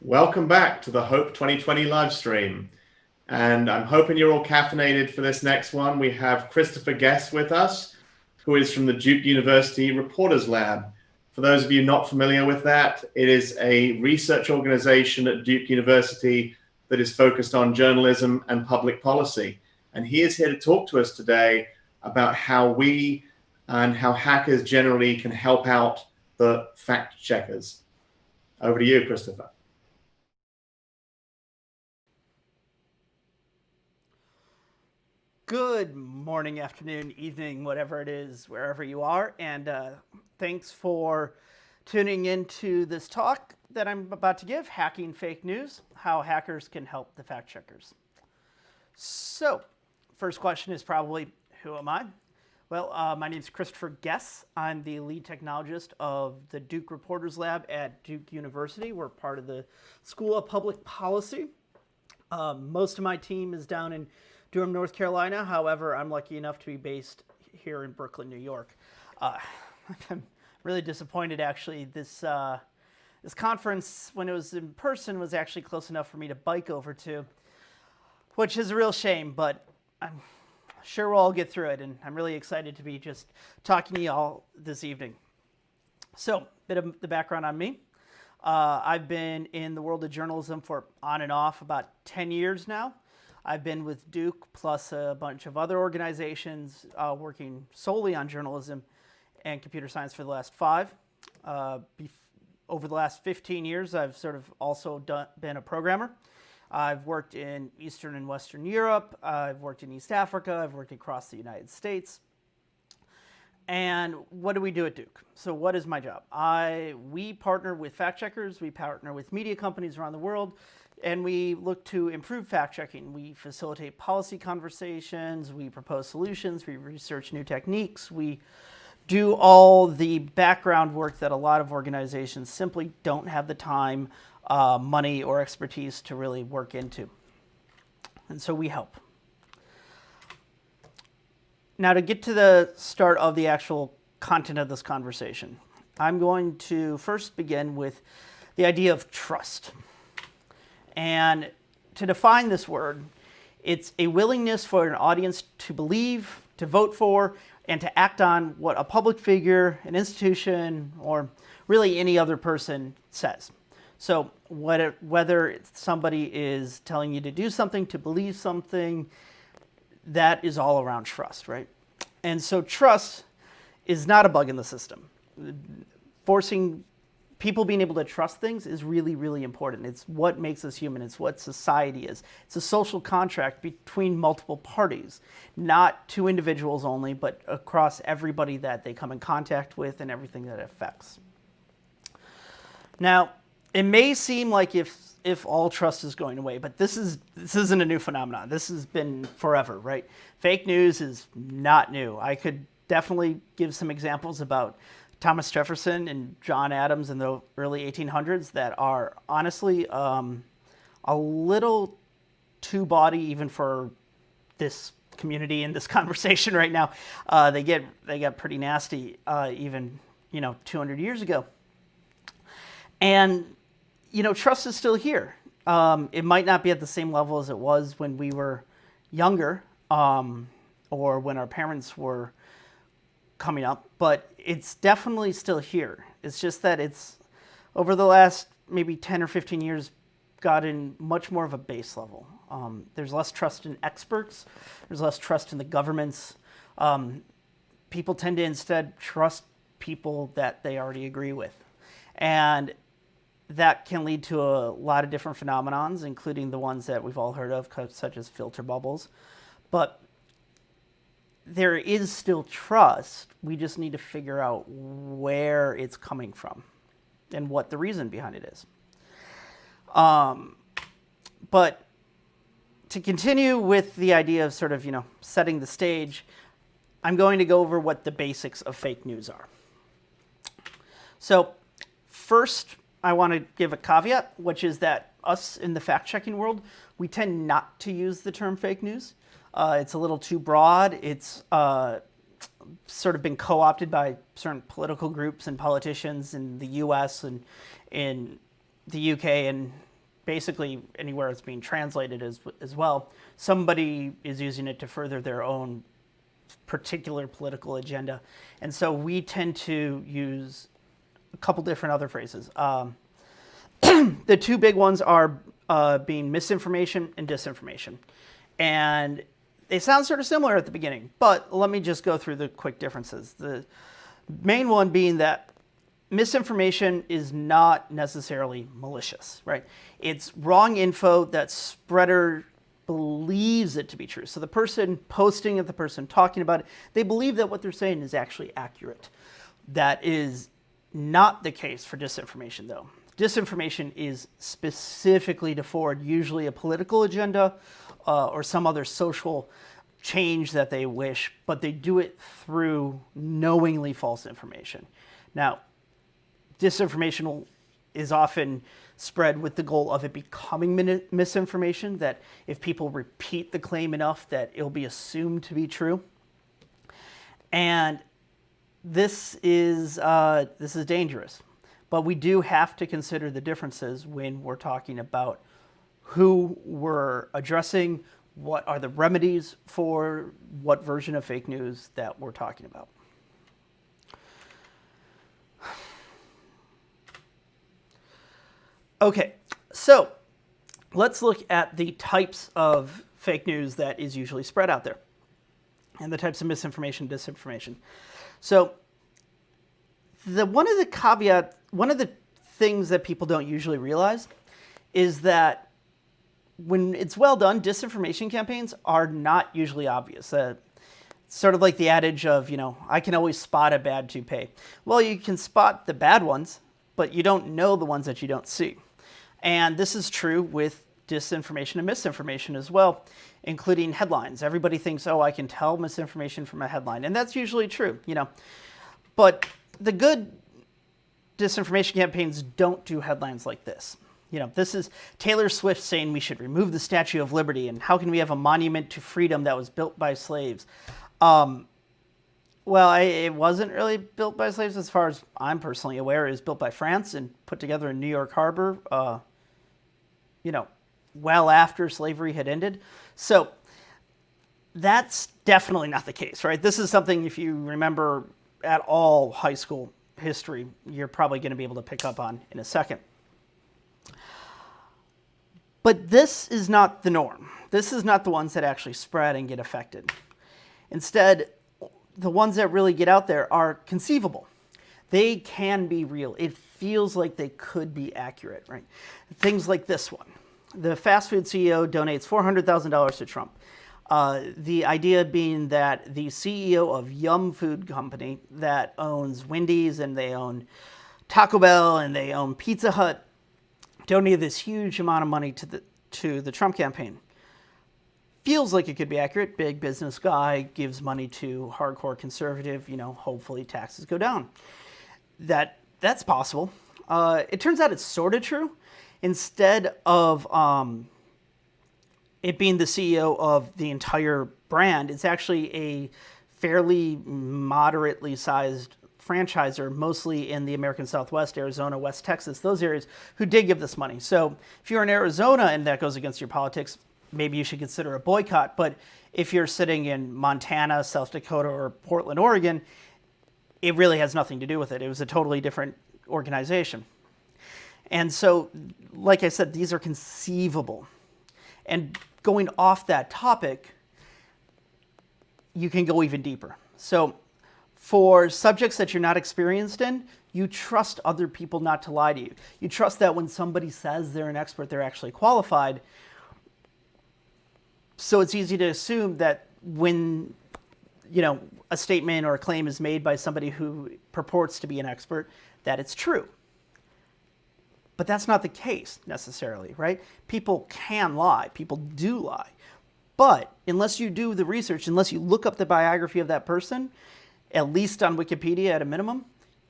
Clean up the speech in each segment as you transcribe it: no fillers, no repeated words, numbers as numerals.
Welcome back to the Hope 2020 live stream. And I'm hoping you're all caffeinated for this next one. We have Christopher Guest with us, who is from the Duke University Reporters Lab. For those of you not familiar with that, it is a research organization at Duke University that is focused on journalism and public policy. And he is here to talk to us today about how we and how hackers generally can help out the fact checkers. Over to you, Christopher. Good morning, afternoon, evening, whatever it is, wherever you are. And thanks for tuning into this talk that I'm about to give, Hacking Fake News, How Hackers Can Help the Fact Checkers. So, first question is probably, who am I? Well, my name is Christopher Guest. I'm the lead technologist of the Duke Reporters Lab at Duke University. We're part of the School of Public Policy. Most of my team is down in Durham, North Carolina. However, I'm lucky enough to be based here in Brooklyn, New York. I'm really disappointed, actually. This conference, when it was in person, was actually close enough for me to bike over to, which is a real shame, but I'm sure we'll all get through it, and I'm really excited to be just talking to you all this evening. So, a bit of the background on me. I've been in the world of journalism for on and off about 10 years now. I've been with Duke plus a bunch of other organizations working solely on journalism and computer science for the last 5. Over the last 15 years, I've sort of also been a programmer. I've worked in Eastern and Western Europe. I've worked in East Africa. I've worked across the United States. And what do we do at Duke? So what is my job? We partner with fact checkers. We partner with media companies around the world. And we look to improve fact-checking. We facilitate policy conversations, we propose solutions, we research new techniques, we do all the background work that a lot of organizations simply don't have the time, money, or expertise to really work into. And so we help. Now, to get to the start of the actual content of this conversation, I'm going to first begin with the idea of trust. And to define this word, it's a willingness for an audience to believe, to vote for, and to act on what a public figure, an institution, or really any other person says. So whether somebody is telling you to do something, to believe something, that is all around trust, right? And so trust is not a bug in the system. Forcing people being able to trust things is really, really important. It's what makes us human. It's what society is. It's a social contract between multiple parties, not two individuals only, but across everybody that they come in contact with and everything that it affects. Now, it may seem like if all trust is going away, but this isn't a new phenomenon. This has been forever, right? Fake news is not new. I could definitely give some examples about Thomas Jefferson and John Adams in the early 1800s that are honestly a little too bawdy even for this community in this conversation right now. They get pretty nasty even 200 years ago. And trust is still here. It might not be at the same level as it was when we were younger or when our parents were coming up, but it's definitely still here. It's just that it's over the last maybe 10 or 15 years gotten much more of a base level. There's less trust in experts. There's less trust in the governments. People tend to instead trust people that they already agree with. And that can lead to a lot of different phenomenons, including the ones that we've all heard of, such as filter bubbles. But there is still trust. We just need to figure out where it's coming from and what the reason behind it is. But to continue with the idea of sort of, setting the stage, I'm going to go over what the basics of fake news are. So first, I want to give a caveat, which is that us in the fact-checking world, we tend not to use the term fake news. It's a little too broad. It's sort of been co-opted by certain political groups and politicians in the US and in the UK and basically anywhere it's being translated as well, somebody is using it to further their own particular political agenda. And so we tend to use a couple different other phrases. The two big ones are being misinformation and disinformation. And they sound sort of similar at the beginning, but let me just go through the quick differences. The main one being that misinformation is not necessarily malicious, right? It's wrong info that spreader believes it to be true. So the person posting it, the person talking about it, they believe that what they're saying is actually accurate. That is not the case for disinformation, though. Disinformation is specifically to forward usually a political agenda or some other social change that they wish, but they do it through knowingly false information. Now, disinformation is often spread with the goal of it becoming misinformation, that if people repeat the claim enough that it'll be assumed to be true. And this is dangerous. But we do have to consider the differences when we're talking about who we're addressing, what are the remedies for what version of fake news that we're talking about. Okay, so let's look at the types of fake news that is usually spread out there and the types of misinformation, disinformation. So one of the things that people don't usually realize is that when it's well done, disinformation campaigns are not usually obvious. Sort of like the adage of, I can always spot a bad toupee. Well, you can spot the bad ones, but you don't know the ones that you don't see. And this is true with disinformation and misinformation as well, including headlines. Everybody thinks, I can tell misinformation from a headline. And that's usually true, But the good disinformation campaigns don't do headlines like this. This is Taylor Swift saying we should remove the Statue of Liberty, and how can we have a monument to freedom that was built by slaves? Well, it wasn't really built by slaves as far as I'm personally aware. It was built by France and put together in New York Harbor, well after slavery had ended. So that's definitely not the case, right? This is something, if you remember at all high school history, you're probably going to be able to pick up on in a second. But this is not the norm. This is not the ones that actually spread and get affected. Instead, the ones that really get out there are conceivable. They can be real. It feels like they could be accurate, right? Things like this one. The fast food CEO donates $400,000 to Trump. The idea being that the CEO of Yum Food Company that owns Wendy's and they own Taco Bell and they own Pizza Hut donated this huge amount of money to the Trump campaign. Feels like it could be accurate. Big business guy gives money to hardcore conservative, hopefully taxes go down. That's possible. It turns out it's sort of true. Instead of it being the CEO of the entire brand, it's actually a fairly moderately sized franchisor, mostly in the American Southwest, Arizona, West Texas, those areas, who did give this money. So if you're in Arizona and that goes against your politics, maybe you should consider a boycott. But if you're sitting in Montana, South Dakota, or Portland, Oregon, it really has nothing to do with it. It was a totally different organization. And so, like I said, these are conceivable. And going off that topic, you can go even deeper. So for subjects that you're not experienced in, you trust other people not to lie to you. You trust that when somebody says they're an expert, they're actually qualified. So it's easy to assume that when, a statement or a claim is made by somebody who purports to be an expert, that it's true. But that's not the case necessarily, right? People can lie. People do lie. But unless you do the research, unless you look up the biography of that person, at least on Wikipedia at a minimum,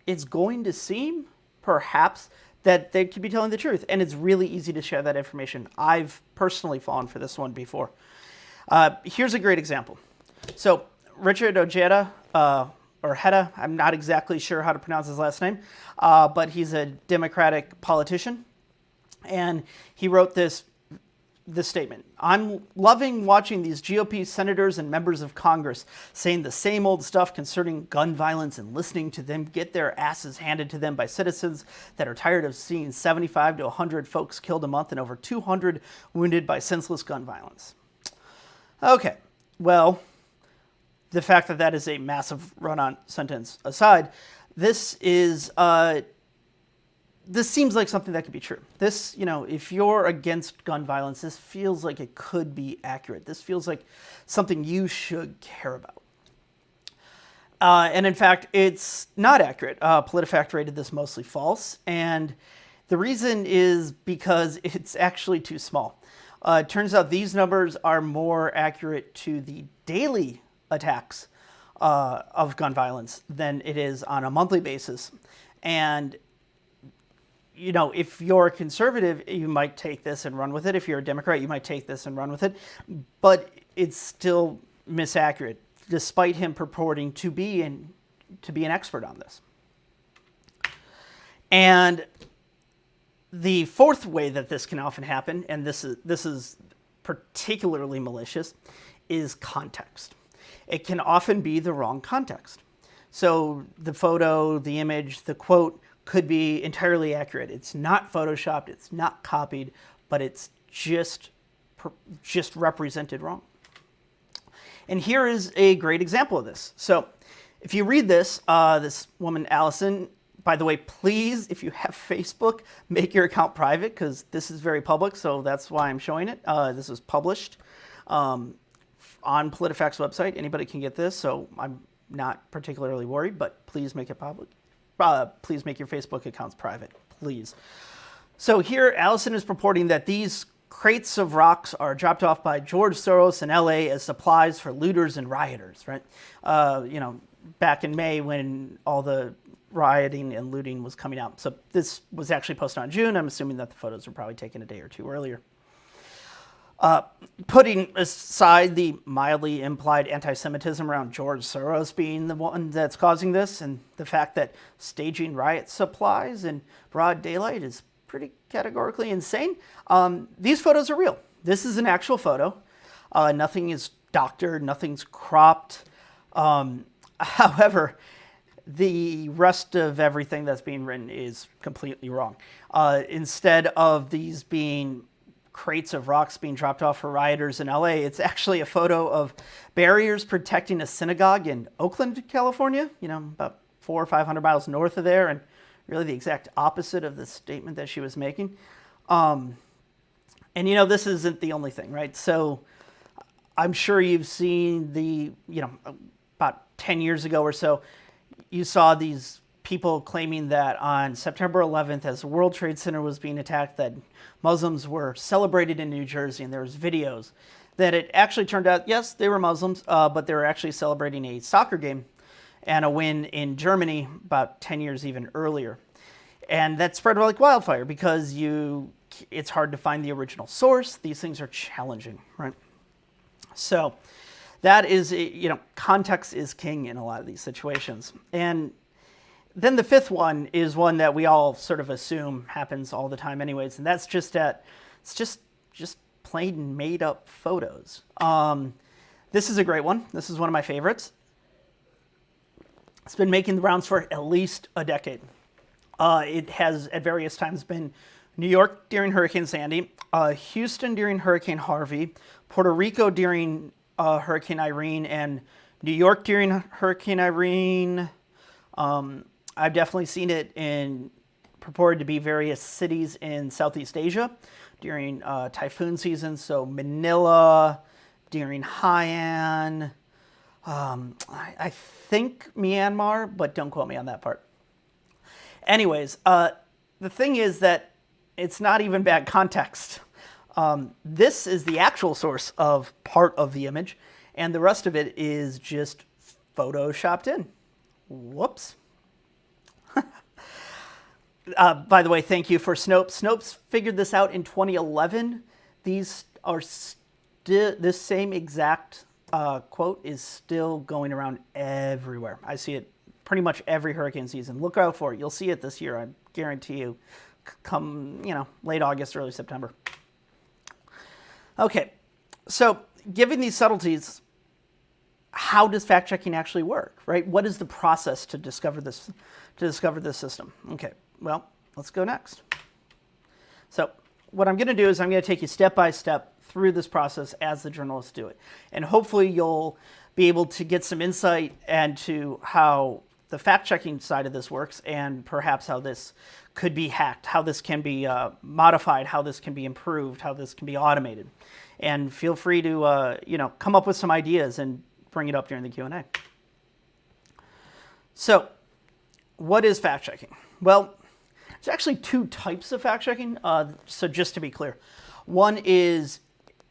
it's going to seem, perhaps, that they could be telling the truth. And it's really easy to share that information. I've personally fallen for this one before. Here's a great example. So Richard Ojeda, or Heda, I'm not exactly sure how to pronounce his last name, but he's a Democratic politician. And he wrote this statement. I'm loving watching these GOP senators and members of Congress saying the same old stuff concerning gun violence and listening to them get their asses handed to them by citizens that are tired of seeing 75 to 100 folks killed a month and over 200 wounded by senseless gun violence. Okay, well, the fact that that is a massive run-on sentence aside, this seems like something that could be true. This, if you're against gun violence, this feels like it could be accurate. This feels like something you should care about. And in fact, it's not accurate. PolitiFact rated this mostly false. And the reason is because it's actually too small. It turns out these numbers are more accurate to the daily attacks of gun violence than it is on a monthly basis. And if you're a conservative, you might take this and run with it. If you're a Democrat, you might take this and run with it. But it's still misaccurate, despite him purporting to be an expert on this. And the fourth way that this can often happen, and this is particularly malicious, is context. It can often be the wrong context. So the photo, the image, the quote could be entirely accurate. It's not photoshopped, it's not copied, but it's just represented wrong. And here is a great example of this. So if you read this, this woman, Allison, by the way, please, if you have Facebook, make your account private because this is very public, so that's why I'm showing it. This was published on PolitiFact's website. Anybody can get this, so I'm not particularly worried, but please make it public. Please make your Facebook accounts private, please. So here, Allison is purporting that these crates of rocks are dropped off by George Soros in LA as supplies for looters and rioters, right? Back in May when all the rioting and looting was coming out. So this was actually posted on June. I'm assuming that the photos were probably taken a day or two earlier. Putting aside the mildly implied anti-Semitism around George Soros being the one that's causing this, and the fact that staging riot supplies in broad daylight is pretty categorically insane, these photos are real. This is an actual photo. Nothing is doctored, nothing's cropped. However, the rest of everything that's being written is completely wrong. Instead of these being crates of rocks being dropped off for rioters in LA, it's actually a photo of barriers protecting a synagogue in Oakland, California, about 400 or 500 miles north of there, and really the exact opposite of the statement that she was making. And this isn't the only thing, right? So I'm sure you've seen about 10 years ago or so, you saw these people claiming that on September 11th, as the World Trade Center was being attacked, that Muslims were celebrated in New Jersey, and there was videos that it actually turned out, yes, they were Muslims, but they were actually celebrating a soccer game and a win in Germany about 10 years even earlier. And that spread like wildfire because it's hard to find the original source. These things are challenging, right? So that is, context is king in a lot of these situations. And then the fifth one is one that we all sort of assume happens all the time anyways, and that's just that it's just plain made up photos. This is a great one. This is one of my favorites. It's been making the rounds for at least a decade. It has at various times been New York during Hurricane Sandy, Houston during Hurricane Harvey, Puerto Rico during Hurricane Irene, and New York during Hurricane Irene. I've definitely seen it purported to be various cities in Southeast Asia during typhoon season. So Manila, during Haiyan, I think Myanmar, but don't quote me on that part. Anyways, the thing is that it's not even bad context. This is the actual source of part of the image, and the rest of it is just photoshopped in. Whoops. By the way, thank you for Snopes. Snopes figured this out in 2011. These are this same exact quote is still going around everywhere. I see it pretty much every hurricane season. Look out for it. You'll see it this year, I guarantee you. come, late August, early September. Okay, so given these subtleties, how does fact-checking actually work, right? What is the process to discover this system? Okay, well, let's go next. So what I'm going to do is I'm going to take you step by step through this process as the journalists do it. And hopefully you'll be able to get some insight into how the fact-checking side of this works, and perhaps how this could be hacked, how this can be modified, how this can be improved, how this can be automated. And feel free to come up with some ideas and bring it up during the Q&A. So what is fact-checking? Well, there's actually two types of fact-checking. So just to be clear, one is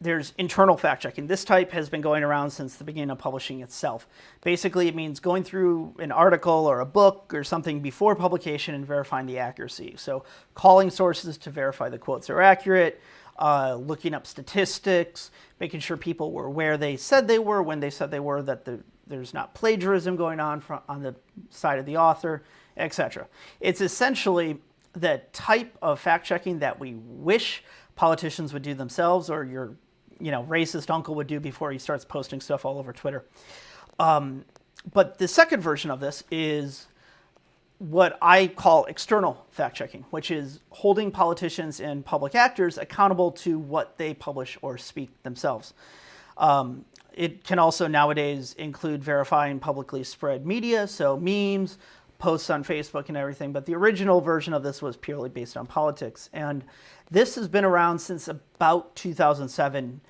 there's internal fact-checking. This type has been going around since the beginning of publishing itself. Basically, it means going through an article or a book or something before publication and verifying the accuracy. So calling sources to verify the quotes are accurate, looking up statistics, making sure people were where they said they were, when they said they were, that there's not plagiarism going on the side of the author, etc. It's essentially the type of fact-checking that we wish politicians would do themselves, or your racist uncle would do before he starts posting stuff all over Twitter. But the second version of this is what I call external fact-checking, which is holding politicians and public actors accountable to what they publish or speak themselves. It can also nowadays include verifying publicly spread media, so memes, posts on Facebook and everything, but the original version of this was purely based on politics. And this has been around since about 2007,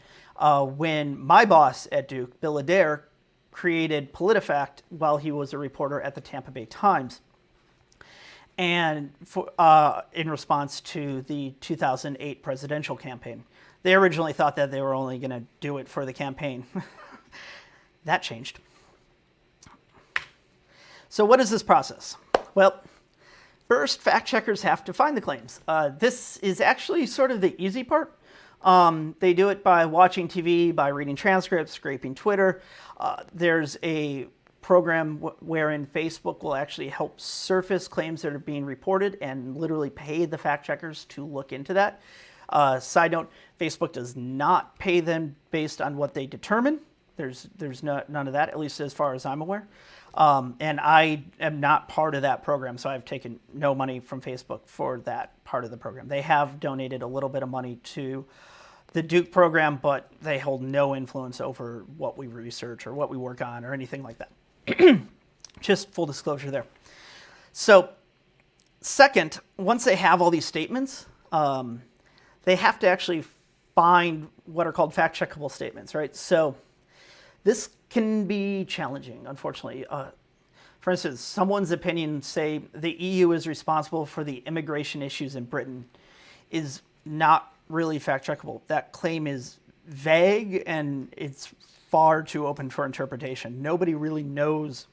when my boss at Duke, Bill Adair, created PolitiFact while he was a reporter at the Tampa Bay Times, and in response to the 2008 presidential campaign. They originally thought that they were only going to do it for the campaign. That changed. So what is this process? Well, first, fact checkers have to find the claims. This is actually sort of the easy part. They do it by watching TV, by reading transcripts, scraping Twitter. There's a program wherein Facebook will actually help surface claims that are being reported and literally pay the fact checkers to look into that. Side note, Facebook does not pay them based on what they determine. There's none of that, at least as far as I'm aware. And I am not part of that program, so I've taken no money from Facebook for that part of the program. They have donated a little bit of money to the Duke program, but they hold no influence over what we research or what we work on or anything like that. Just full disclosure there. So second, once they have all these statements, they have to actually find what are called fact-checkable statements, right? So this can be challenging, unfortunately. For instance, someone's opinion, say the EU is responsible for the immigration issues in Britain, is not really fact-checkable. That claim is vague and it's far too open for interpretation. Nobody really knows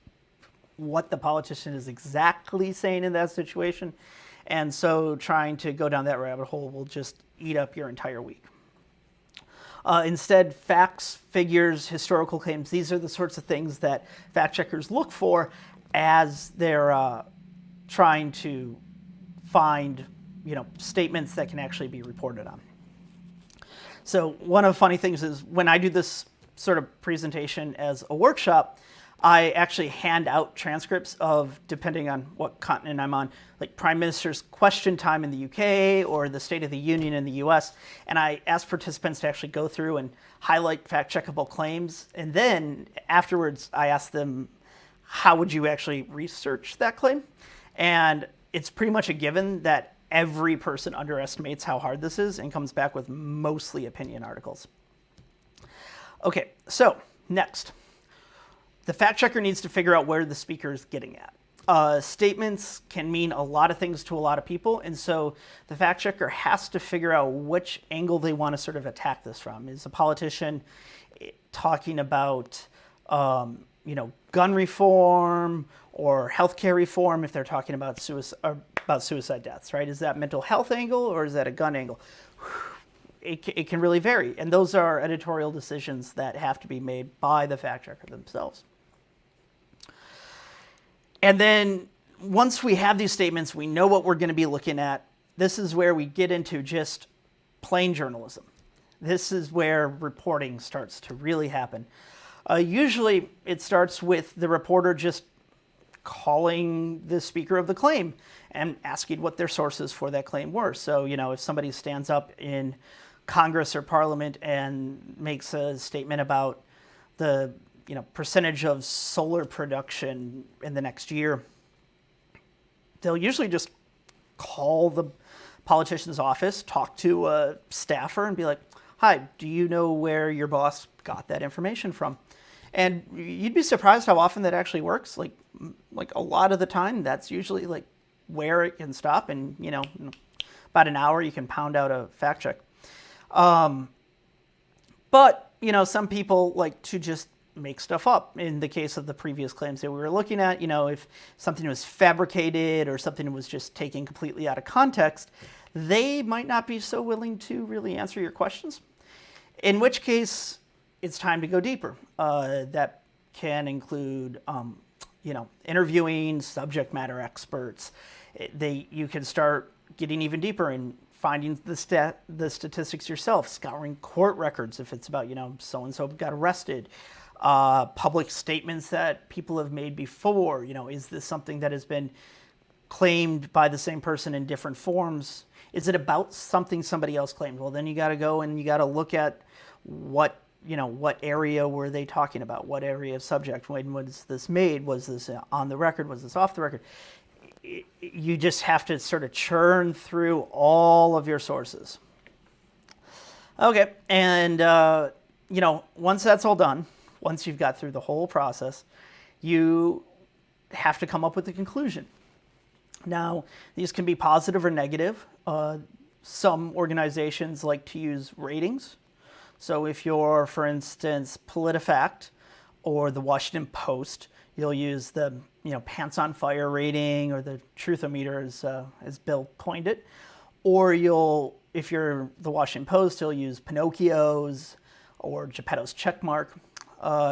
what the politician is exactly saying in that situation. And so trying to go down that rabbit hole will just eat up your entire week. Instead, facts, figures, historical claims, these are the sorts of things that fact checkers look for as they're trying to find statements that can actually be reported on. So one of the funny things is when I do this sort of presentation as a workshop, I actually hand out transcripts of, depending on what continent I'm on, like Prime Minister's question time in the UK or the State of the Union in the US. And I ask participants to actually go through and highlight fact-checkable claims. And then afterwards, I ask them, how would you actually research that claim? And it's pretty much a given that every person underestimates how hard this is and comes back with mostly opinion articles. Okay, so next. The fact checker needs to figure out where the speaker is getting at. Statements can mean a lot of things to a lot of people, and so the fact checker has to figure out which angle they want to sort of attack this from. Is a politician talking about, gun reform or healthcare reform if they're talking about suicide deaths, right? Is that mental health angle or is that a gun angle? It can really vary, and those are editorial decisions that have to be made by the fact checker themselves. And then once we have these statements, we know what we're going to be looking at. this is where we get into just plain journalism. This is where reporting starts to really happen. Usually it starts with the reporter just calling the speaker of the claim and asking what their sources for that claim were. So, if somebody stands up in Congress or Parliament and makes a statement about the, percentage of solar production in the next year, they'll usually just call the politician's office, talk to a staffer, and be like, "Hi, do you know where your boss got that information from?" And you'd be surprised how often that actually works. Like a lot of the time, that's usually like where it can stop. And, in about an hour, you can pound out a fact check. But, some people like to just make stuff up. In the case of the previous claims that we were looking at, if something was fabricated or something was just taken completely out of context, they might not be so willing to really answer your questions. In which case, it's time to go deeper. That can include, interviewing subject matter experts. You can start getting even deeper and finding the statistics yourself, scouring court records if it's about, so-and-so got arrested, public statements that people have made before. Is this something that has been claimed by the same person in different forms? Is it about something somebody else claimed? Well, then you got to go and you got to look at what area were they talking about? What area of subject? When was this made? Was this on the record? Was this off the record? You just have to sort of churn through all of your sources. Okay, and once that's all done, once you've got through the whole process, you have to come up with a conclusion. Now, these can be positive or negative. Some organizations like to use ratings. So if you're, for instance, PolitiFact or the Washington Post, you'll use the pants on fire rating or the truthometer as Bill coined it. Or if you're the Washington Post, you'll use Pinocchio's or Geppetto's checkmark.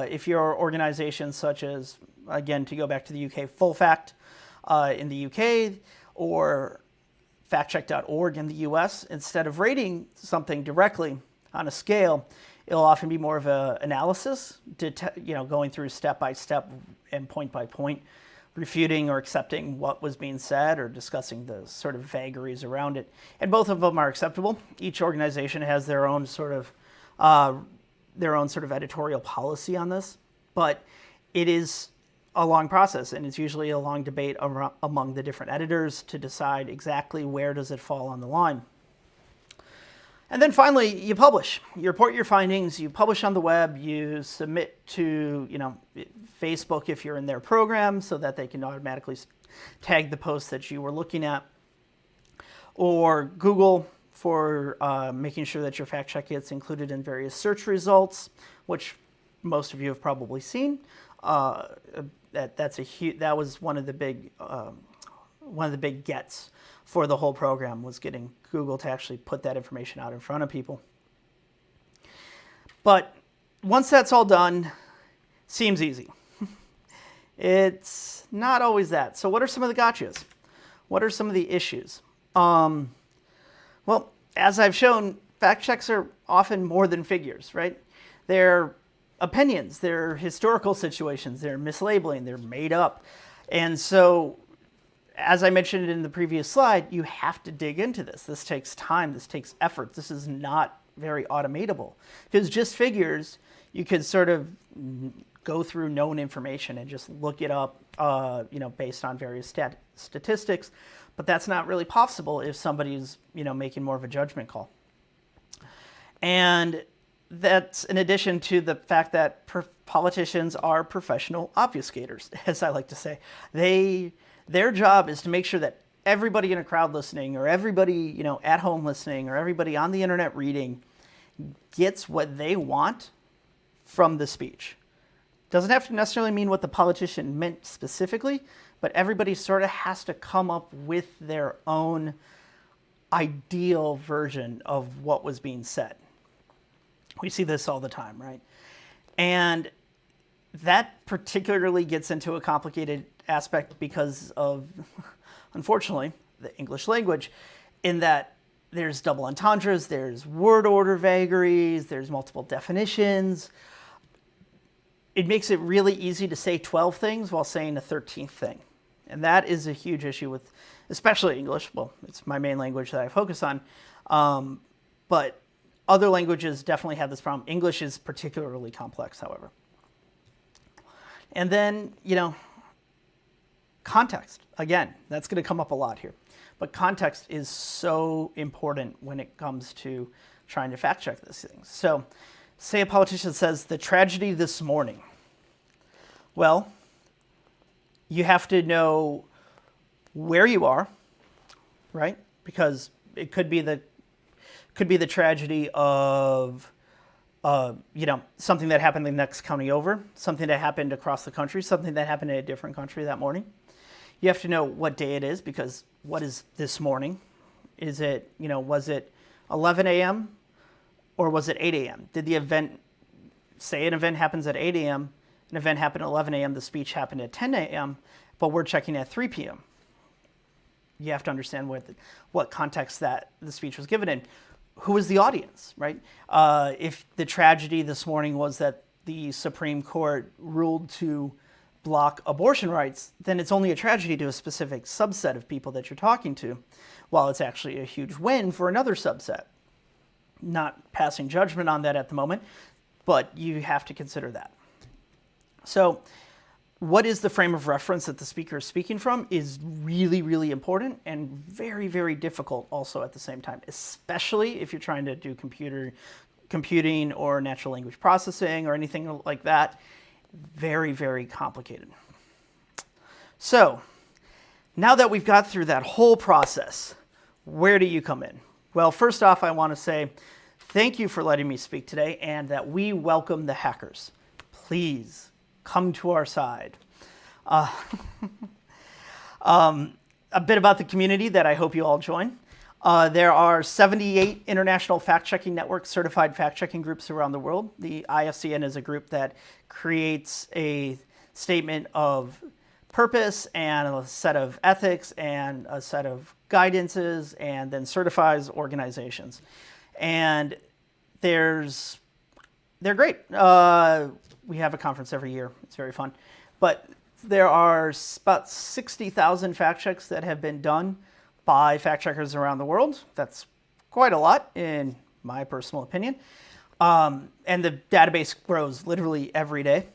If you're organizations such as, again, to go back to the UK, Full Fact in the UK or factcheck.org in the US, instead of rating something directly on a scale, it'll often be more of an analysis, going through step by step and point by point, refuting or accepting what was being said or discussing the sort of vagaries around it. And both of them are acceptable. Each organization has their own sort of editorial policy on this, but it is a long process, and it's usually a long debate among the different editors to decide exactly where does it fall on the line. And then finally, you publish. You report your findings, you publish on the web, you submit to Facebook if you're in their program so that they can automatically tag the post that you were looking at, or Google for making sure that your fact check gets included in various search results, which most of you have probably seen. That was one of the big gets for the whole program, was getting Google to actually put that information out in front of people. But once that's all done, seems easy. It's not always that. So what are some of the gotchas? What are some of the issues? Well, as I've shown, fact checks are often more than figures, right? They're opinions, they're historical situations, they're mislabeling, they're made up. And so, as I mentioned in the previous slide, you have to dig into this. This takes time, this takes effort. This is not very automatable. Because just figures, you could sort of go through known information and just look it up, based on various statistics. But that's not really possible if somebody's, making more of a judgment call. And that's in addition to the fact that politicians are professional obfuscators, as I like to say. Their job is to make sure that everybody in a crowd listening, or everybody, at home listening, or everybody on the internet reading gets what they want from the speech. Doesn't have to necessarily mean what the politician meant specifically, but everybody sort of has to come up with their own ideal version of what was being said. We see this all the time, right? And that particularly gets into a complicated aspect because of, unfortunately, the English language. in that there's double entendres, there's word order vagaries, there's multiple definitions. It makes it really easy to say 12 things while saying a 13th thing. And that is a huge issue with, especially English. Well, it's my main language that I focus on. But other languages definitely have this problem. English is particularly complex, however. And then, context. Again, that's going to come up a lot here. But context is so important when it comes to trying to fact check these things. So, say a politician says, the tragedy this morning. Well, you have to know where you are, right? Because it could be the tragedy of something that happened in the next county over, something that happened across the country, something that happened in a different country that morning. You have to know what day it is, because what is this morning? Is it, was it 11 a.m. or was it 8 a.m.? Did the event, say an event happens at 8 a.m., an event happened at 11 a.m., the speech happened at 10 a.m., but we're checking at 3 p.m. You have to understand what context that the speech was given in. Who was the audience, right? If the tragedy this morning was that the Supreme Court ruled to block abortion rights, then it's only a tragedy to a specific subset of people that you're talking to, while it's actually a huge win for another subset. Not passing judgment on that at the moment, but you have to consider that. So what is the frame of reference that the speaker is speaking from is really, really important and very, very difficult also at the same time, especially if you're trying to do computing or natural language processing or anything like that. Very, very complicated. So now that we've got through that whole process, where do you come in? Well, first off, I want to say thank you for letting me speak today, and that we welcome the hackers. Please come to our side. A bit about the community that I hope you all join. There are 78 international fact-checking networks, certified fact-checking groups around the world. The IFCN is a group that creates a statement of purpose and a set of ethics and a set of guidances, and then certifies organizations. And they're great. We have a conference every year. It's very fun. But there are about 60,000 fact checks that have been done by fact checkers around the world. That's quite a lot, in my personal opinion. And the database grows literally every day.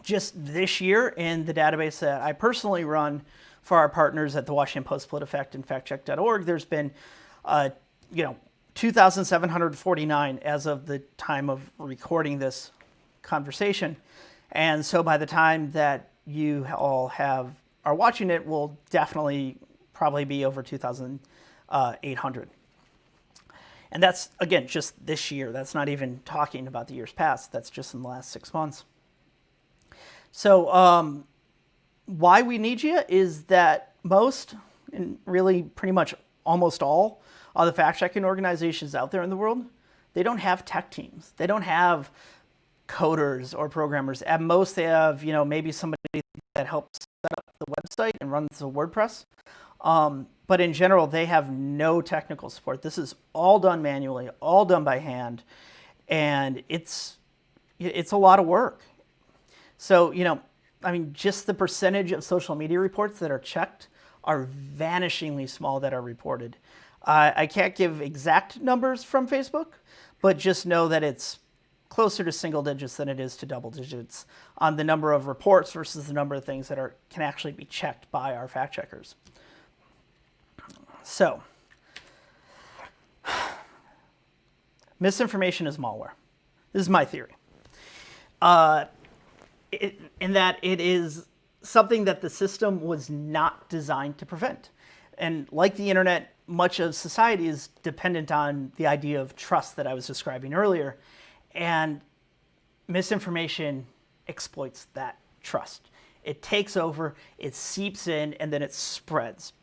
Just this year, in the database that I personally run for our partners at the Washington Post, PolitiFact, and factcheck.org, there's been 2,749 as of the time of recording this conversation. And so by the time that you all are watching it, will definitely probably be over 2,800. And that's, again, just this year. That's not even talking about the years past. That's just in the last 6 months. So why we need you is that most, and really pretty much almost all of the fact-checking organizations out there in the world, they don't have tech teams. They don't have coders or programmers. At most, they have, maybe somebody that helps set up the website and runs the WordPress. But in general, they have no technical support. This is all done manually, all done by hand, and it's a lot of work. So, just the percentage of social media reports that are checked are vanishingly small that are reported. I can't give exact numbers from Facebook, but just know that it's closer to single digits than it is to double digits on the number of reports versus the number of things that can actually be checked by our fact checkers. So, misinformation is malware. This is my theory. In that it is something that the system was not designed to prevent. And like the internet, much of society is dependent on the idea of trust that I was describing earlier. And misinformation exploits that trust. It takes over, it seeps in, and then it spreads.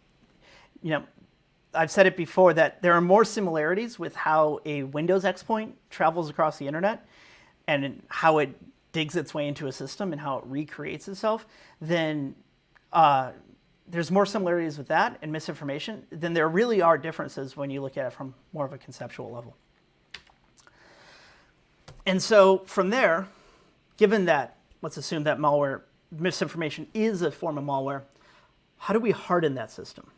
I've said it before that there are more similarities with how a Windows exploit travels across the internet and how it digs its way into a system and how it recreates itself than there's more similarities with that and misinformation than there really are differences when you look at it from more of a conceptual level. And so from there, given that, let's assume that misinformation is a form of malware, how do we harden that system?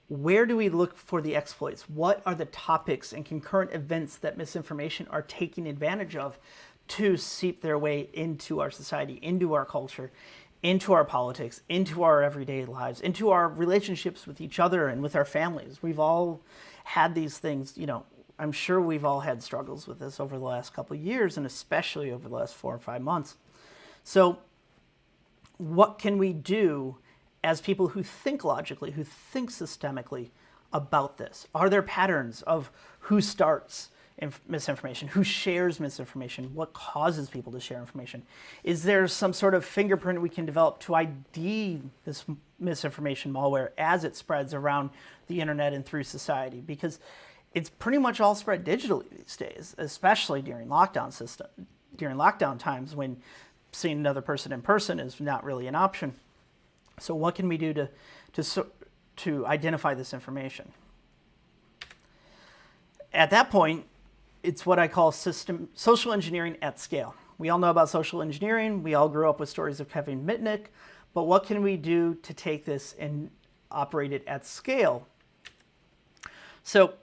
Where do we look for the exploits? What are the topics and concurrent events that misinformation are taking advantage of to seep their way into our society, into our culture, into our politics, into our everyday lives, into our relationships with each other and with our families? We've all had these things, I'm sure we've all had struggles with this over the last couple of years, and especially over the last 4 or 5 months. So what can we do as people who think logically, who think systemically about this? Are there patterns of who starts misinformation, who shares misinformation, what causes people to share information? Is there some sort of fingerprint we can develop to ID this misinformation malware as it spreads around the internet and through society? Because it's pretty much all spread digitally these days, especially during lockdown times when seeing another person in person is not really an option. So what can we do to identify this information? At that point, it's what I call social engineering at scale. We all know about social engineering. We all grew up with stories of Kevin Mitnick. But what can we do to take this and operate it at scale? So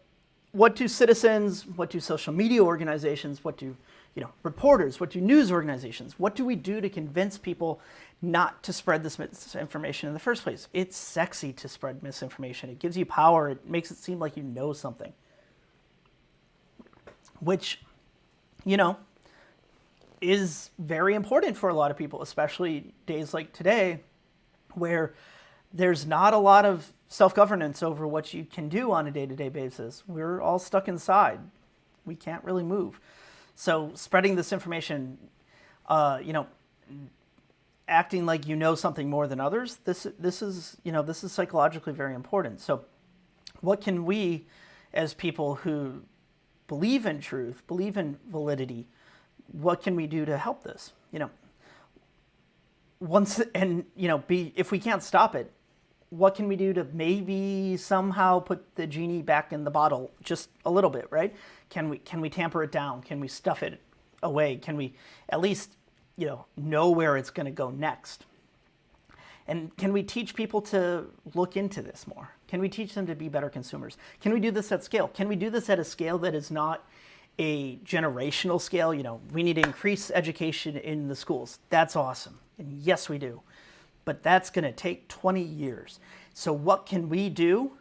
what do citizens, what do social media organizations, what do reporters, what do news organizations, what do we do to convince people not to spread this misinformation in the first place? It's sexy to spread misinformation. It gives you power. It makes it seem like you know something, which, is very important for a lot of people, especially days like today, where there's not a lot of self-governance over what you can do on a day-to-day basis. We're all stuck inside. We can't really move. So spreading this information, acting like you know something more than others, this is psychologically very important. So what can we, as people who believe in truth, believe in validity, what can we do to help this? If we can't stop it, what can we do to maybe somehow put the genie back in the bottle just a little bit, right? Can we tamper it down? Can we stuff it away? Can we at least, know where it's going to go next? And can we teach people to look into this more? Can we teach them to be better consumers? Can we do this at scale? Can we do this at a scale that is not a generational scale? We need to increase education in the schools. That's awesome. And yes, we do. But that's going to take 20 years. So what can we do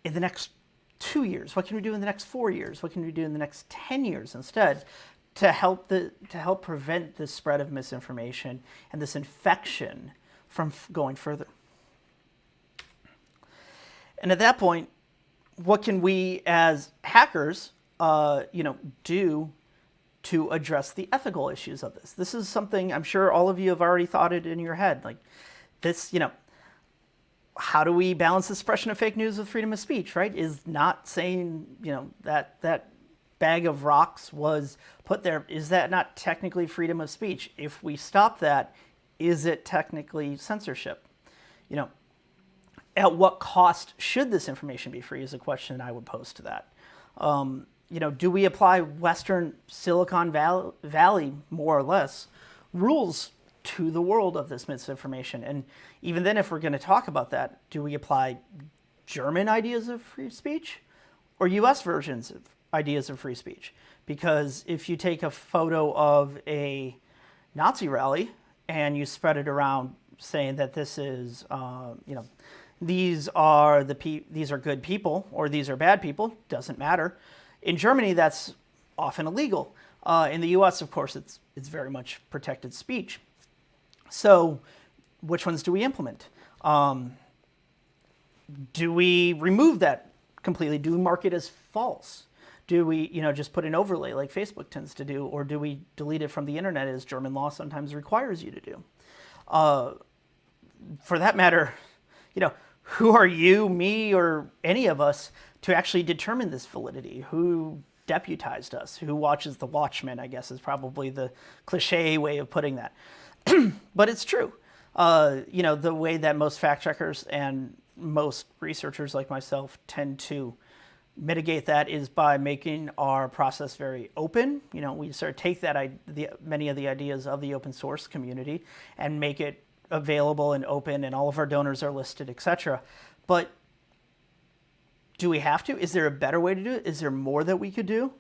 in the next 2 years? What can we do in the next 4 years? What can we do in the next 10 years instead to help prevent the spread of misinformation and this infection from going further? And at that point, what can we as hackers, do to address the ethical issues of this? This is something I'm sure all of you have already thought it in your head. Like this, how do we balance the suppression of fake news with freedom of speech, right? Is not saying, that bag of rocks was put there, is that not technically freedom of speech? If we stop that, is it technically censorship? At what cost should this information be free is a question I would pose to that. Do we apply Western Silicon Valley, more or less, rules to the world of this misinformation? And even then, if we're going to talk about that, do we apply German ideas of free speech or US versions of ideas of free speech? Because if you take a photo of a Nazi rally and you spread it around saying that this is, these are good people or these are bad people, doesn't matter. In Germany, that's often illegal. In the US, of course, it's very much protected speech. So which ones do we implement? Do we remove that completely? Do we mark it as false? Do we, just put an overlay like Facebook tends to do? Or do we delete it from the internet as German law sometimes requires you to do? For that matter, who are you, me, or any of us to actually determine this validity? Who deputized us? Who watches the Watchmen, I guess is probably the cliche way of putting that. But it's true. the way that most fact checkers and most researchers like myself tend to mitigate that is by making our process very open. We sort of take many of the ideas of the open source community and make it available and open, and all of our donors are listed, etc. But do we have to? Is there a better way to do it? Is there more that we could do?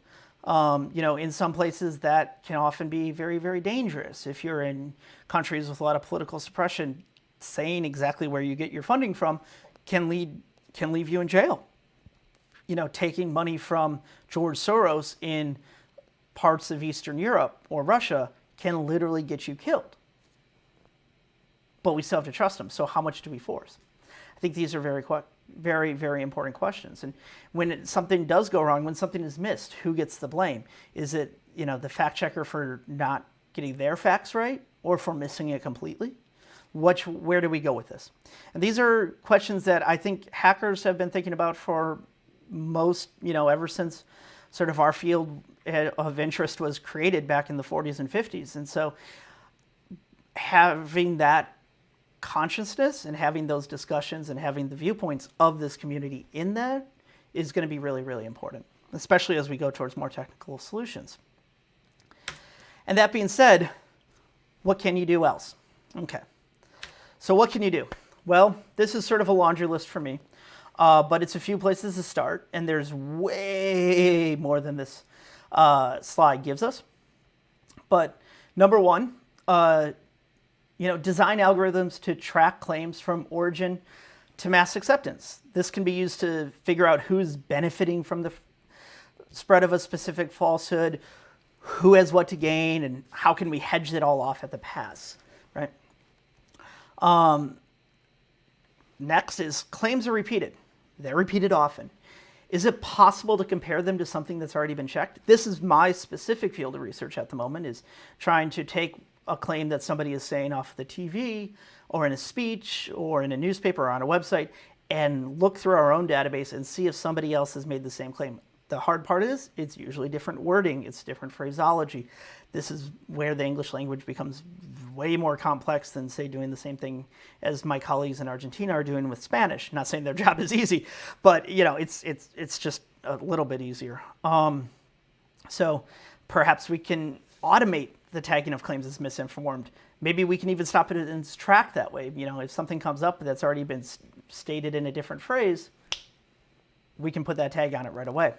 In some places that can often be very, very dangerous. If you're in countries with a lot of political suppression, saying exactly where you get your funding from can leave you in jail. Taking money from George Soros in parts of Eastern Europe or Russia can literally get you killed. But we still have to trust them. So how much do we force? I think these are very, very, very important questions. And when something does go wrong, when something is missed, who gets the blame? Is it, the fact checker for not getting their facts right, or for missing it completely? Where do we go with this? And these are questions that I think hackers have been thinking about for most, ever since sort of our field of interest was created back in the 40s and 50s. And so having that consciousness and having those discussions and having the viewpoints of this community in that is going to be really, really important, especially as we go towards more technical solutions. And that being said, what can you do else? Okay. So what can you do? Well, this is sort of a laundry list for me, but it's a few places to start, and there's way more than this slide gives us. But number one, design algorithms to track claims from origin to mass acceptance. This can be used to figure out who's benefiting from the spread of a specific falsehood, who has what to gain, and how can we hedge it all off at the pass, right? Next is claims are repeated. They're repeated often. Is it possible to compare them to something that's already been checked? This is my specific field of research at the moment, is trying to take a claim that somebody is saying off the TV or in a speech or in a newspaper or on a website and look through our own database and see if somebody else has made the same claim. The hard part is it's usually different wording, it's different phraseology. This is where the English language becomes way more complex than, say, doing the same thing as my colleagues in Argentina are doing with Spanish. Not saying their job is easy, but it's just a little bit easier. So perhaps we can automate the tagging of claims as misinformed. Maybe we can even stop it in its track that way. If something comes up that's already been stated in a different phrase, we can put that tag on it right away.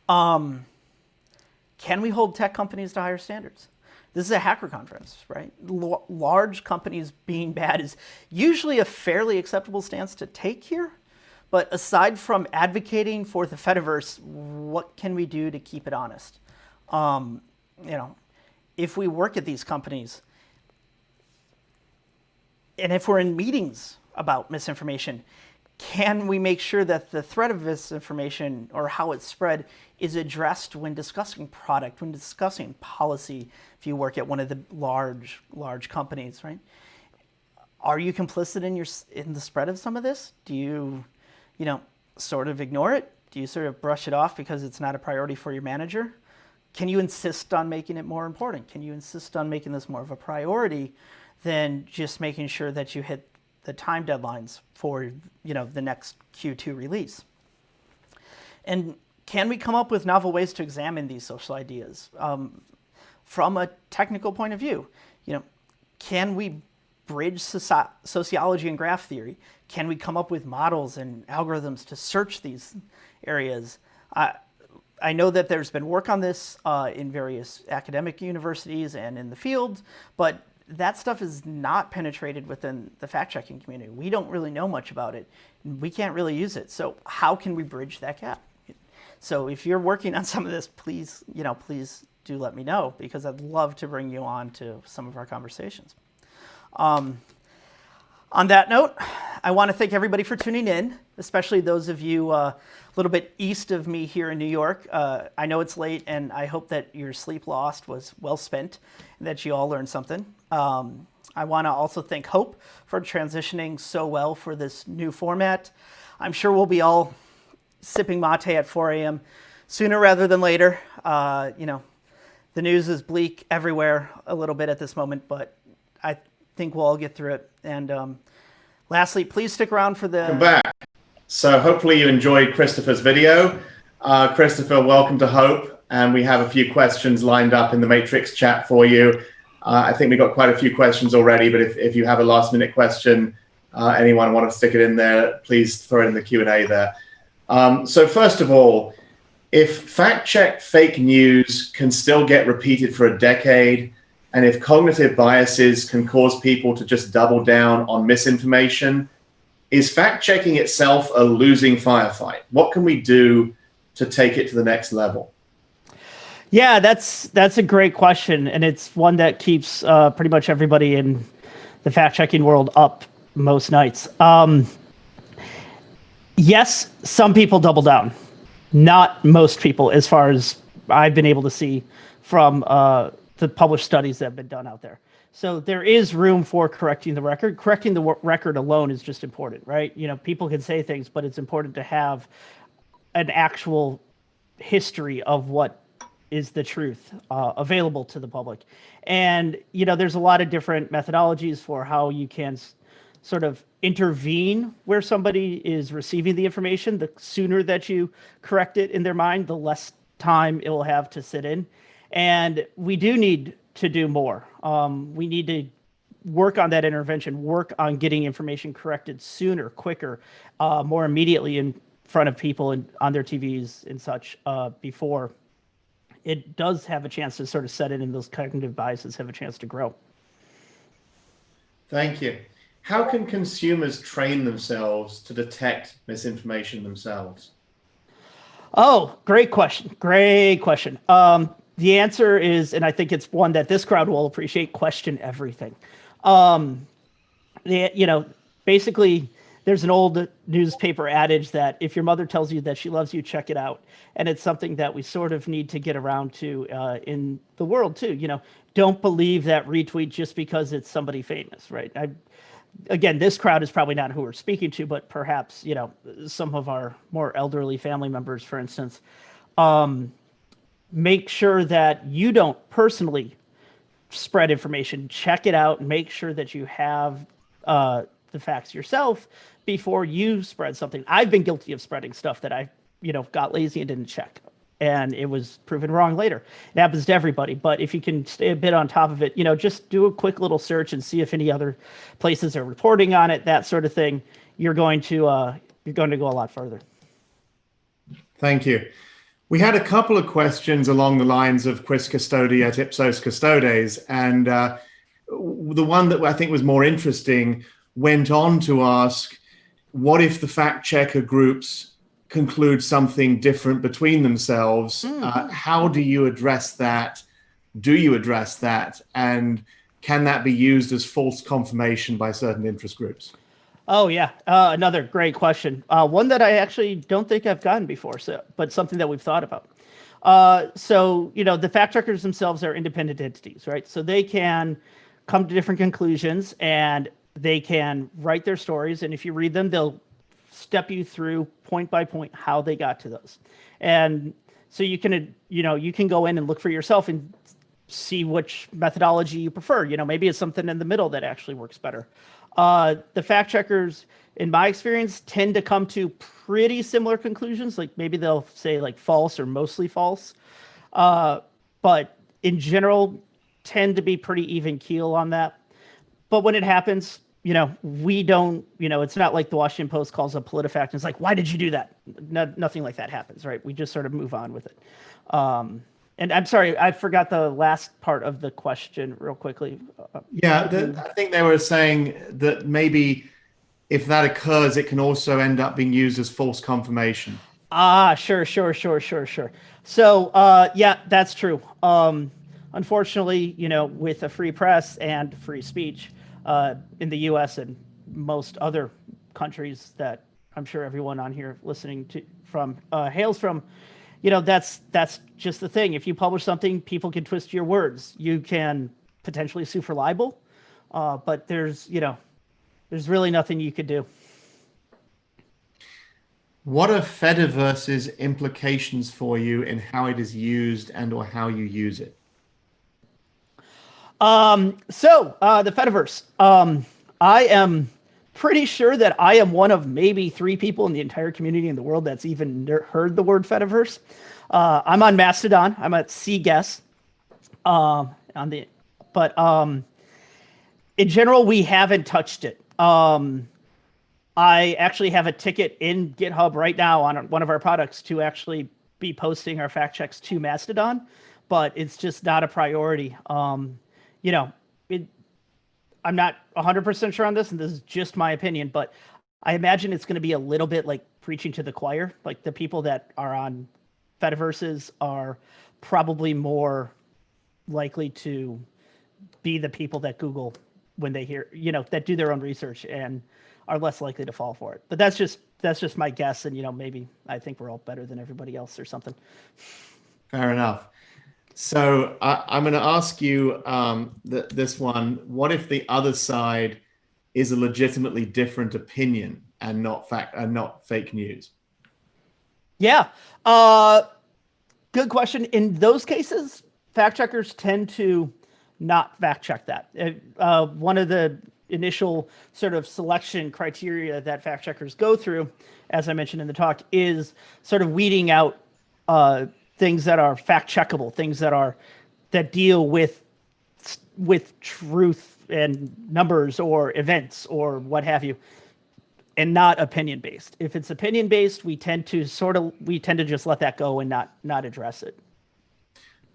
Can we hold tech companies to higher standards? This is a hacker conference, right? Large companies being bad is usually a fairly acceptable stance to take here. But aside from advocating for the Fediverse, what can we do to keep it honest? If we work at these companies, and if we're in meetings about misinformation, can we make sure that the threat of misinformation or how it's spread is addressed when discussing product, when discussing policy, if you work at one of the large companies, right? Are you complicit in the spread of some of this? Do you, sort of ignore it? Do you sort of brush it off because it's not a priority for your manager? Can you insist on making it more important? Can you insist on making this more of a priority than just making sure that you hit the time deadlines for the next Q2 release? And can we come up with novel ways to examine these social ideas from a technical point of view? Can we bridge sociology and graph theory? Can we come up with models and algorithms to search these areas? I know that there's been work on this in various academic universities and in the field, but that stuff is not penetrated within the fact-checking community. We don't really know much about it. We can't really use it. So how can we bridge that gap? So if you're working on some of this, please do let me know, because I'd love to bring you on to some of our conversations. On that note, I want to thank everybody for tuning in, especially those of you a little bit east of me here in New York. I know it's late, and I hope that your sleep lost was well spent and that you all learned something. I want to also thank Hope for transitioning so well for this new format. I'm sure we'll be all sipping mate at 4 a.m. sooner rather than later. The news is bleak everywhere a little bit at this moment, but I think we'll all get through it. And lastly, please stick around for the... Welcome back. So hopefully you enjoyed Christopher's video. Christopher, welcome to Hope. And we have a few questions lined up in the Matrix chat for you. I think we got quite a few questions already, but if you have a last minute question, anyone want to stick it in there, please throw it in the Q&A there. So first of all, if fact-checked fake news can still get repeated for a decade, and if cognitive biases can cause people to just double down on misinformation, is fact-checking itself a losing firefight? What can we do to take it to the next level? Yeah, that's a great question, and it's one that keeps pretty much everybody in the fact-checking world up most nights. Yes, some people double down. Not most people, as far as I've been able to see from the published studies that have been done out there. So there is room for correcting the record. Correcting the record alone is just important, right? You know, people can say things, but it's important to have an actual history of what is the truth available to the public. And, you know, there's a lot of different methodologies for how you can sort of intervene where somebody is receiving the information. The sooner that you correct it in their mind, the less time it will have to sit in. And we do need to do more. We need to work on that intervention, work on getting information corrected sooner, quicker, more immediately in front of people and on their TVs and such before it does have a chance to sort of set in and those cognitive biases have a chance to grow. Thank you. How can consumers train themselves to detect misinformation themselves? Oh, great question. Great question. The answer is, and I think it's one that this crowd will appreciate, question everything. You know, basically, there's an old newspaper adage that if your mother tells you that she loves you, check it out. And it's something that we sort of need to get around to in the world too. You know, don't believe that retweet just because it's somebody famous, right? Again, this crowd is probably not who we're speaking to, but perhaps, you know, some of our more elderly family members, for instance. Make sure that you don't personally spread information. Check it out and make sure that you have the facts yourself before you spread something. I've been guilty of spreading stuff that I, you know, got lazy and didn't check, and it was proven wrong later. It happens to everybody, but if you can stay a bit on top of it, you know, just do a quick little search and see if any other places are reporting on it, that sort of thing. You're going to go a lot further. Thank you. We had a couple of questions along the lines of quis custodi et ipsos custodes, and the one that I think was more interesting went on to ask, what if the fact checker groups conclude something different between themselves? How do you address that? Do you address that? And can that be used as false confirmation by certain interest groups? Oh, yeah. Another great question. One that I actually don't think I've gotten before, but something that we've thought about. So, you know, the fact checkers themselves are independent entities, right? So they can come to different conclusions and they can write their stories. And if you read them, they'll step you through point by point how they got to those. And so you can, you know, you can go in and look for yourself and see which methodology you prefer. You know, maybe it's something in the middle that actually works better. The fact checkers, in my experience, tend to come to pretty similar conclusions. Like maybe they'll say like false or mostly false. But in general, tend to be pretty even keel on that. But when it happens, you know, we don't, you know, it's not like the Washington Post calls up PolitiFact and it's like, why did you do that? No, nothing like that happens, right? We just sort of move on with it. And I'm sorry, I forgot the last part of the question real quickly. Yeah, I think they were saying that maybe if that occurs, it can also end up being used as false confirmation. Sure. So, yeah, that's true. Unfortunately, you know, with a free press and free speech in the U.S. and most other countries that I'm sure everyone on here listening to from hails from, you know, that's just the thing. If you publish something, people can twist your words. You can potentially sue for libel, but there's really nothing you could do. What are Fediverse's implications for you in how it is used and or how you use it? So the Fediverse. I am pretty sure that I am one of maybe 3 people in the entire community in the world that's even heard the word Fediverse. I'm on Mastodon. I'm at CGuess. In general, we haven't touched it. I actually have a ticket in GitHub right now on one of our products to actually be posting our fact checks to Mastodon, but it's just not a priority. You know, I'm not 100% sure on this, and this is just my opinion, but I imagine it's going to be a little bit like preaching to the choir. Like the people that are on Fediverses are probably more likely to be the people that Google when they hear, that do their own research and are less likely to fall for it. But that's just my guess, and maybe I think we're all better than everybody else or something. Fair enough. So I'm going to ask you this one. What if the other side is a legitimately different opinion and not fake news? Yeah. Good question. In those cases, fact checkers tend to not fact check that. One of the initial sort of selection criteria that fact checkers go through, as I mentioned in the talk, is sort of weeding out things that are fact checkable, things that deal with truth and numbers or events or what have you, and not opinion based. If it's opinion based, we tend to just let that go and not address it.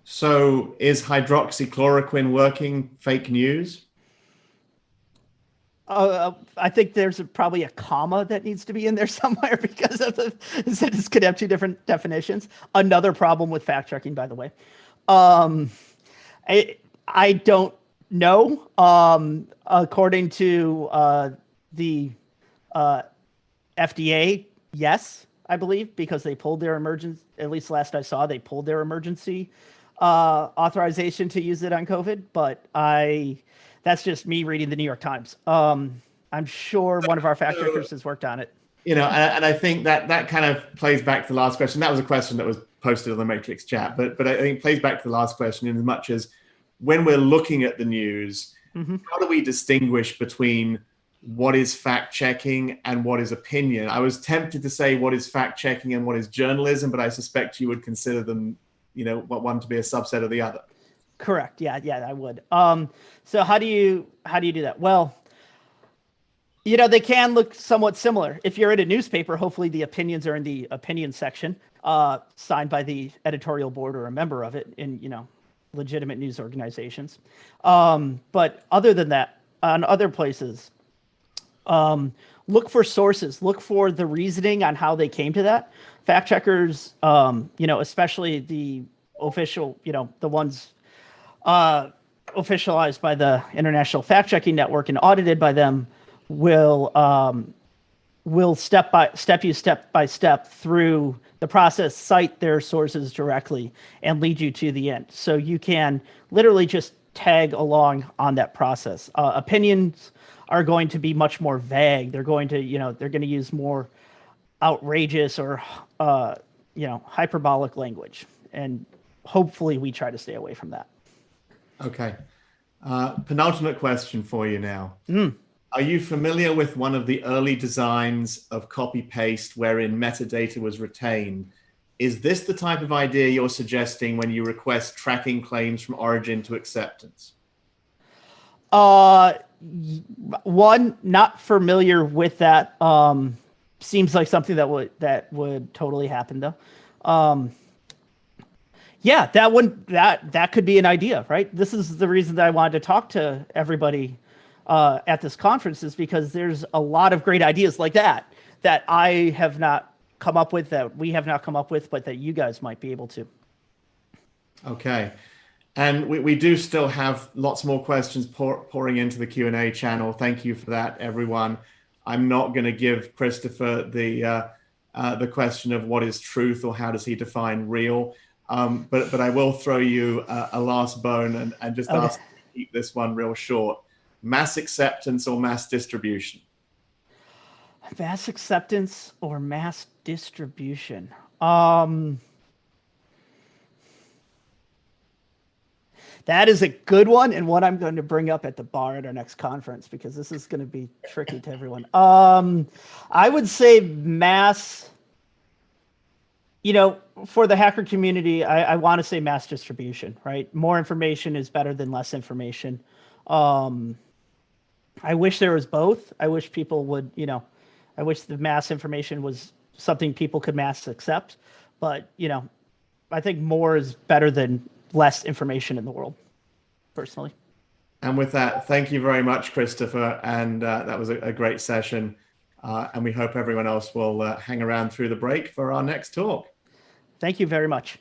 So is hydroxychloroquine working fake news? I think there's probably a comma that needs to be in there somewhere because of this could have 2 different definitions. Another problem with fact checking, by the way. I don't know. According to the FDA, yes, I believe, because they pulled their emergency. At least last I saw, they pulled their emergency authorization to use it on COVID. But that's just me reading the New York Times. I'm sure one of our fact checkers has worked on it. And I think that kind of plays back to the last question. That was a question that was posted on the Matrix chat, but I think it plays back to the last question in as much as when we're looking at the news, how do we distinguish between what is fact checking and what is opinion? I was tempted to say what is fact checking and what is journalism, but I suspect you would consider them, one to be a subset of the other. Correct. Yeah, I would. So how do you do that? Well, they can look somewhat similar. If you're in a newspaper, hopefully the opinions are in the opinion section, signed by the editorial board or a member of it in, legitimate news organizations. But other than that, on other places, look for sources, look for the reasoning on how they came to that. Fact checkers, especially the official, the ones officialized by the International Fact Checking Network and audited by them, will step by step through the process, cite their sources directly, and lead you to the end. So you can literally just tag along on that process. Opinions are going to be much more vague. They're going to use more outrageous or hyperbolic language, and hopefully we try to stay away from that. Okay. Penultimate question for you now. Are you familiar with one of the early designs of copy-paste wherein metadata was retained? Is this the type of idea you're suggesting when you request tracking claims from origin to acceptance? One, not familiar with that. Seems like something that would totally happen though. Yeah, that could be an idea, right? This is the reason that I wanted to talk to everybody at this conference, is because there's a lot of great ideas like that I have not come up with, that we have not come up with, but that you guys might be able to. Okay. And we do still have lots more questions pouring into the Q&A channel. Thank you for that, everyone. I'm not going to give Christopher the question of what is truth or how does he define real. But I will throw you a last bone and just ask you to keep this one real short. Mass acceptance or mass distribution? Mass acceptance or mass distribution? That is a good one, and one I'm going to bring up at the bar at our next conference, because this is going to be tricky to everyone. I would say mass, for the hacker community, I want to say mass distribution, right? More information is better than less information. I wish there was both. I wish people would, I wish the mass information was something people could mass accept. But, I think more is better than less information in the world, personally. And with that, thank you very much, Christopher. And that was a great session. And we hope everyone else will hang around through the break for our next talk. Thank you very much.